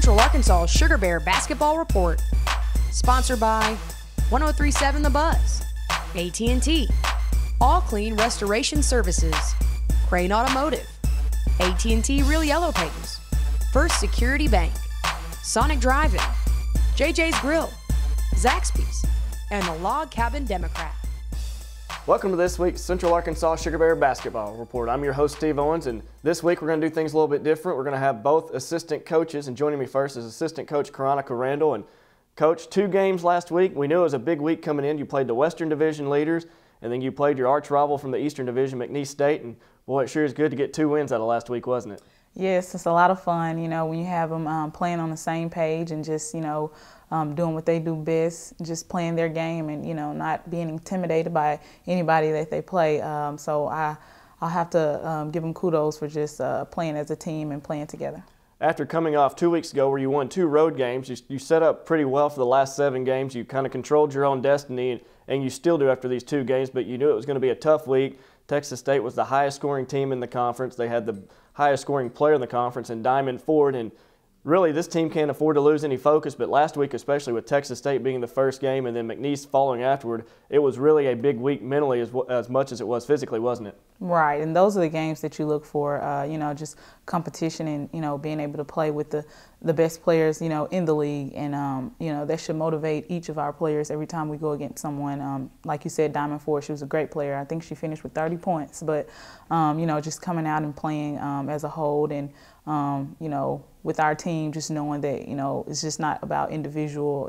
Central Arkansas Sugar Bear Basketball Report. Sponsored by 1037 The Buzz, AT&T, All Clean Restoration Services, Crane Automotive, AT&T Real Yellow Pages, First Security Bank, Sonic Drive-In, JJ's Grill, Zaxby's, and the Log Cabin Democrat. Welcome to this week's Central Arkansas Sugar Bear Basketball Report. I'm your host, Steve Owens, and this week we're going to do things a little bit different. We're going to have both assistant coaches, and joining me first is assistant coach Randall. And Coach, 2 games last week. We knew it was a big week coming in. You played the Western Division leaders, and then you played your arch rival from the Eastern Division, McNeese State. And boy, it sure is good to get 2 wins out of last week, wasn't it? Yes, it's a lot of fun, when you have them playing on the same page and just, doing what they do best, just playing their game and, not being intimidated by anybody that they play. So I'll have to give them kudos for just playing as a team and playing together. After coming off 2 weeks ago where you won 2 road games, you set up pretty well for the last 7 games. You kind of controlled your own destiny, and you still do after these 2 games, but you knew it was going to be a tough week. Texas State was the highest scoring team in the conference. They had the highest scoring player in the conference in Diamond Ford, and really this team can't afford to lose any focus, but last week, especially with Texas State being the first game and then McNeese following afterward, it was really a big week mentally as much as it was physically, wasn't it? Right, and those are the games that you look for, just competition and, being able to play with the best players, in the league. And, that should motivate each of our players every time we go against someone. Like you said, Diamond Ford, she was a great player. I think she finished with 30 points. But, just coming out and playing as a whole and, with our team, just knowing that, it's just not about individual,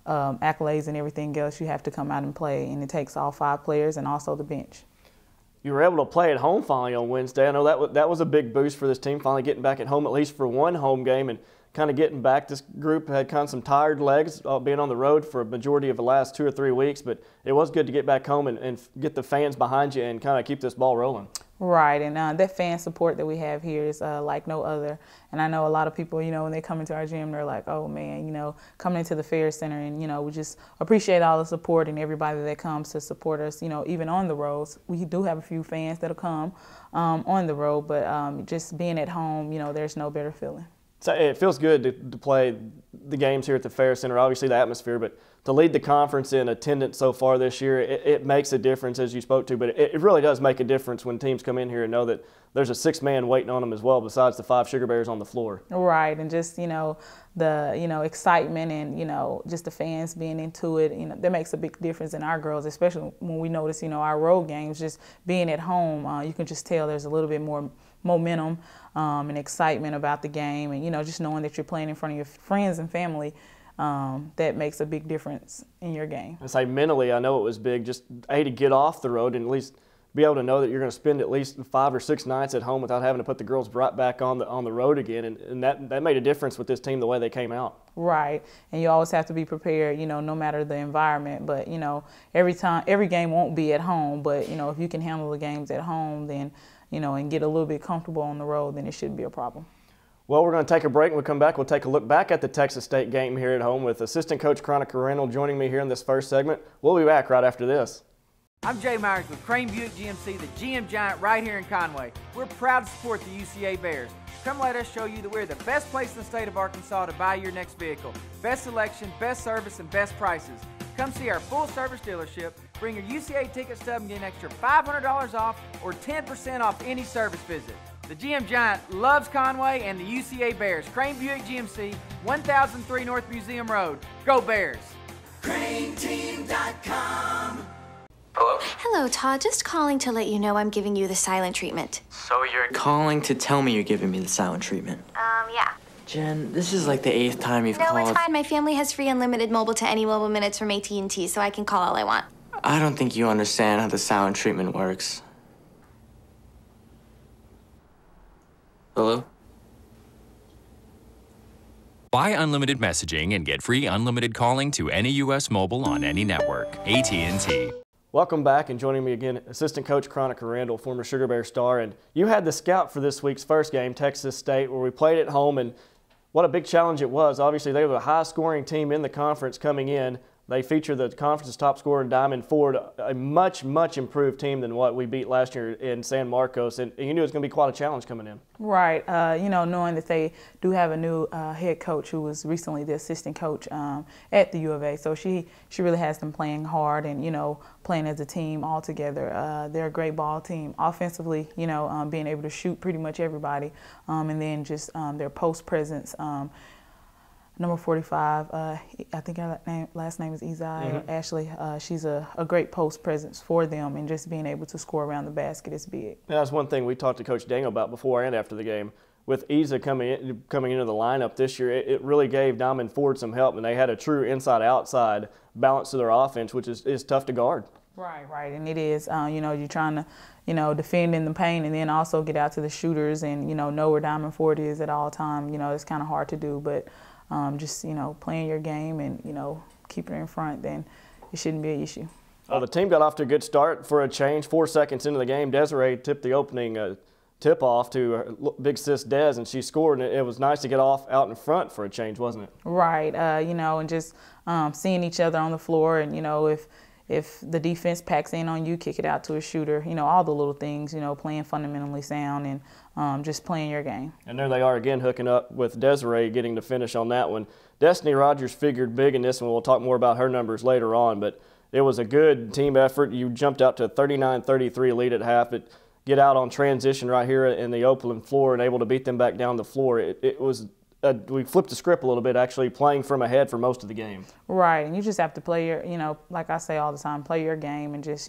accolades and everything else. You have to come out and play, and it takes all 5 players and also the bench. You were able to play at home finally on Wednesday. I know that was a big boost for this team, finally getting back at home at least for 1 home game and kind of getting back. This group had kind of some tired legs being on the road for a majority of the last 2 or 3 weeks, but it was good to get back home and get the fans behind you and kind of keep this ball rolling. Right, and that fan support that we have here is like no other. And I know a lot of people, when they come into our gym, they're like, oh man, coming into the Fair Center, and, we just appreciate all the support and everybody that comes to support us, even on the roads. We do have a few fans that'll come on the road, but just being at home, there's no better feeling. So it feels good to play the games here at the Fair Center, obviously the atmosphere, but to lead the conference in attendance so far this year, it makes a difference, as you spoke to, but it really does make a difference when teams come in here and know that there's a 6th man waiting on them as well besides the 5 Sugar Bears on the floor. Right, and just, the, excitement and, just the fans being into it, that makes a big difference in our girls, especially when we notice, our road games, just being at home, you can just tell there's a little bit more momentum and excitement about the game, and just knowing that you're playing in front of your friends and family, that makes a big difference in your game. I say mentally, I know it was big, just to get off the road and at least be able to know that you're going to spend at least 5 or 6 nights at home without having to put the girls right back on the road again, and that made a difference with this team the way they came out. Right, and you always have to be prepared, no matter the environment. But every game won't be at home, but if you can handle the games at home, then and get a little bit comfortable on the road, then it shouldn't be a problem. Well, we're going to take a break. When we come back, we'll take a look back at the Texas State game here at home with assistant coach Randall joining me here in this first segment. We'll be back right after this. I'm Jay Myers with Crane Buick GMC, the GM Giant right here in Conway. We're proud to support the UCA Bears. Come let us show you that we're the best place in the state of Arkansas to buy your next vehicle. Best selection, best service, and best prices. Come see our full-service dealership. Bring your UCA ticket stub and get an extra $500 off or 10% off any service visit. The GM Giant loves Conway and the UCA Bears. Crane Buick GMC, 1003 North Museum Road. Go Bears! CraneTeam.com. Hello? Hello, Todd. Just calling to let you know I'm giving you the silent treatment. So you're calling to tell me you're giving me the silent treatment? Yeah. Jen, this is like the 8th time you've called. No, it's fine. My family has free unlimited mobile to any mobile minutes from AT&T, so I can call all I want. I don't think you understand how the silent treatment works. Hello? Buy unlimited messaging and get free unlimited calling to any U.S. mobile on any network. AT&T. Welcome back, and joining me again, assistant coach Randall, former Sugar Bear star. And you had the scout for this week's first game, Texas State, where we played at home, and what a big challenge it was. Obviously, they were the highest scoring team in the conference coming in, They feature the conference's top scorer in Diamond Ford, a much, much improved team than what we beat last year in San Marcos. And you knew it was going to be quite a challenge coming in. Right. Knowing that they do have a new head coach who was recently the assistant coach at the U of A. So she really has them playing hard and, playing as a team all together. They're a great ball team. Offensively, being able to shoot pretty much everybody. And then just their post presence. Number 45, I think her last name is Izai, Ashley. She's a great post presence for them, and just being able to score around the basket is big. That's one thing we talked to Coach Daniel about before and after the game. With Isa coming into the lineup this year, it really gave Diamond Ford some help, and they had a true inside-outside balance to their offense, which is tough to guard. Right, and it is. You're trying to, defend in the paint and then also get out to the shooters and, know where Diamond Ford is at all time. It's kind of hard to do, but just, playing your game and, keeping it in front, then it shouldn't be an issue. Well, the team got off to a good start for a change. 4 seconds into the game, Desiree tipped the opening tip-off to her big sis Des, and she scored, and it was nice to get off out in front for a change, wasn't it? Right, and just seeing each other on the floor and, if the defense packs in on you, kick it out to a shooter, all the little things, playing fundamentally sound and just playing your game. And there they are again hooking up with Desiree getting the finish on that one. Destiny Rogers figured big in this one. We'll talk more about her numbers later on, but it was a good team effort. You jumped out to a 39-33 lead at half. Get out on transition right here in the open floor and able to beat them back down the floor. It was we flipped the script a little bit, actually playing from ahead for most of the game. Right, and you just have to play your, like I say all the time, play your game and just,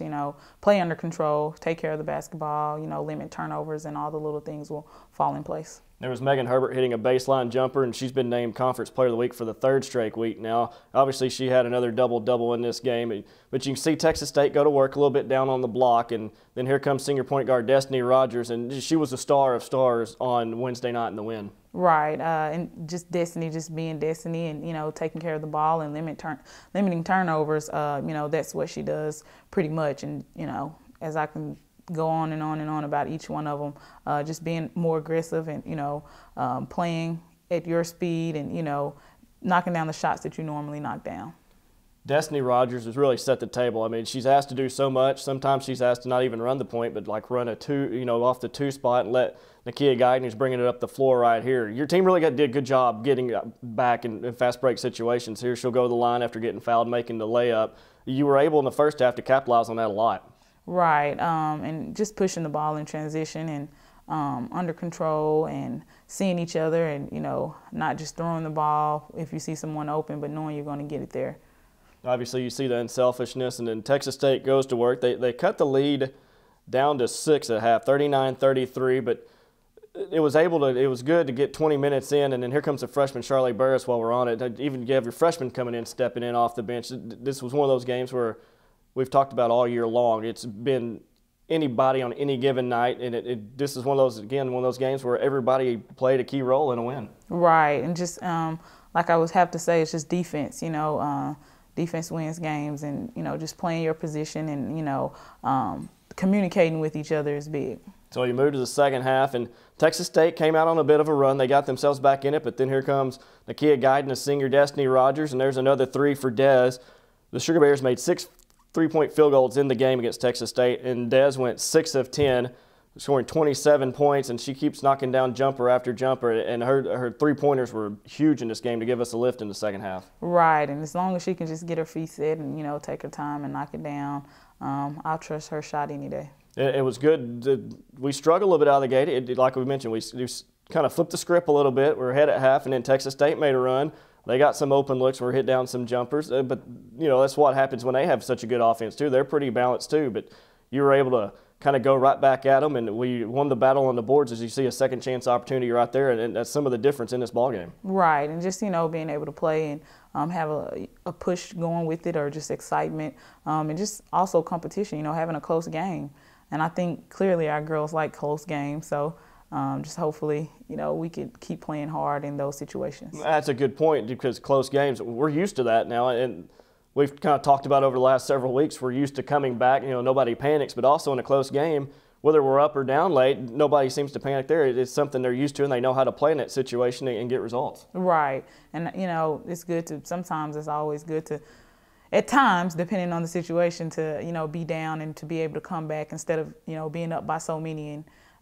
play under control, take care of the basketball, limit turnovers, and all the little things will fall in place. There was Megan Herbert hitting a baseline jumper, and she's been named Conference Player of the Week for the 3rd straight week now. Obviously, she had another double-double in this game. But you can see Texas State go to work a little bit down on the block, and then here comes senior point guard Destiny Rogers, and she was the star of stars on Wednesday night in the win. Right, and just Destiny just being Destiny and, taking care of the ball and limiting turnovers, that's what she does pretty much. And, as I can go on and on and on about each one of them, just being more aggressive and, playing at your speed and, knocking down the shots that you normally knock down. Destiny Rogers has really set the table. I mean, she's asked to do so much. Sometimes she's asked to not even run the point, but like run a 2, off the 2 spot and let Nakia Guyton, who's bringing it up the floor right here. Your team really did a good job getting back in fast break situations. Here she'll go to the line after getting fouled, making the layup. You were able in the first half to capitalize on that a lot. Right, and just pushing the ball in transition and under control and seeing each other and, not just throwing the ball if you see someone open, but knowing you're going to get it there. Obviously, you see the unselfishness, and then Texas State goes to work. They cut the lead down to 6 at half, 39-33, but it was good to get 20 minutes in, and then here comes the freshman Charlie Burris while we're on it. Even you have your freshman coming in, stepping in off the bench. This was one of those games where we've talked about all year long. It's been anybody on any given night, and this is one of those games where everybody played a key role in a win. Right, and just like I would have to say, it's just defense, defense wins games, and just playing your position and communicating with each other is big. So you move to the second half, and Texas State came out on a bit of a run. They got themselves back in it, but then here comes Nakia Guyton, the senior Destiny Rogers, and there's another 3 for Des. The Sugar Bears made 6 3-point field goals in the game against Texas State, and Des went 6 of 10, scoring 27 points, and she keeps knocking down jumper after jumper, and her 3-pointers were huge in this game to give us a lift in the second half. Right, and as long as she can just get her feet set and, take her time and knock it down, I'll trust her shot any day. It was good. We struggled a little bit out of the gate. Like we mentioned, we kind of flipped the script a little bit. We're ahead at half, and then Texas State made a run. They got some open looks. We hit down some jumpers. But, that's what happens when they have such a good offense, too. They're pretty balanced, too. But you were able to kind of go right back at them, and we won the battle on the boards as you see a second chance opportunity right there, and that's some of the difference in this ballgame. Right, and just, being able to play and have a push going with it, or just excitement, and just also competition, having a close game. And I think clearly our girls like close games, so just hopefully, we could keep playing hard in those situations. That's a good point, because close games, we're used to that now, and we've kind of talked about over the last several weeks, we're used to coming back, nobody panics, but also in a close game, whether we're up or down late, nobody seems to panic there. It's something they're used to, and they know how to play in that situation and get results. Right, and, it's good to, sometimes it's always good to, at times, depending on the situation, to, you know, be down and to be able to come back instead of, you know, being up by so many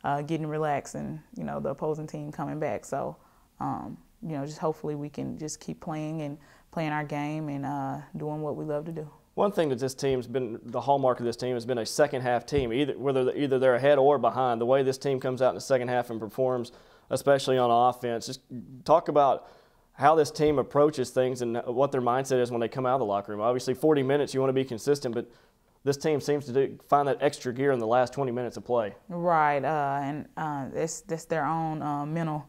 and getting relaxed and, you know, the opposing team coming back. So, you know, just hopefully we can just keep playing and playing our game and doing what we love to do. One thing that this team's been, the hallmark of this team has been a second half team, either they're ahead or behind. The way this team comes out in the second half and performs, especially on offense. Just talk about how this team approaches things and what their mindset is when they come out of the locker room. Obviously, 40 minutes, you want to be consistent, but this team seems to find that extra gear in the last 20 minutes of play. Right, and that's their own mental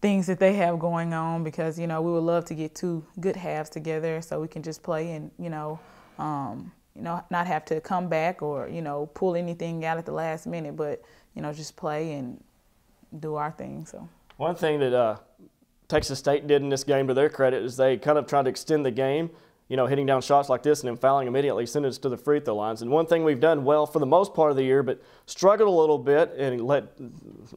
things that they have going on, because, you know, we would love to get 2 good halves together so we can just play and, you know, not have to come back or, you know, pull anything out at the last minute, but, you know, just play and do our thing. So one thing that Texas State did in this game, to their credit, is they kind of tried to extend the game, you know, hitting down shots like this and then fouling immediately, sending us to the free throw lines. And one thing we've done well for the most part of the year, but struggled a little bit and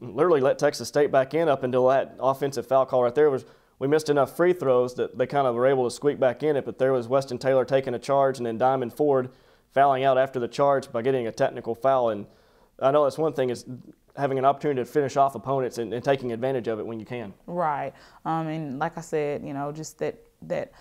literally let Texas State back in up until that offensive foul call right there, was we missed enough free throws that they kind of were able to squeak back in it. But there was Weston Taylor taking a charge and then Diamond Ford fouling out after the charge by getting a technical foul. And I know that's one thing, is having an opportunity to finish off opponents and taking advantage of it when you can. Right. And like I said, you know, just that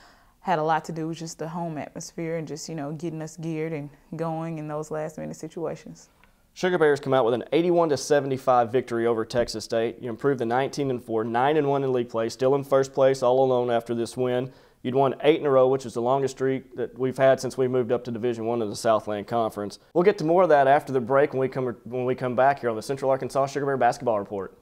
had a lot to do with just the home atmosphere and just, you know, getting us geared and going in those last-minute situations. Sugar Bears come out with an 81-75 victory over Texas State. You improved to 19-4, 9-1 in league play, still in first place all alone after this win. You'd won 8 in a row, which is the longest streak that we've had since we moved up to Division I of the Southland Conference. We'll get to more of that after the break when we come back here on the Central Arkansas Sugar Bear Basketball Report.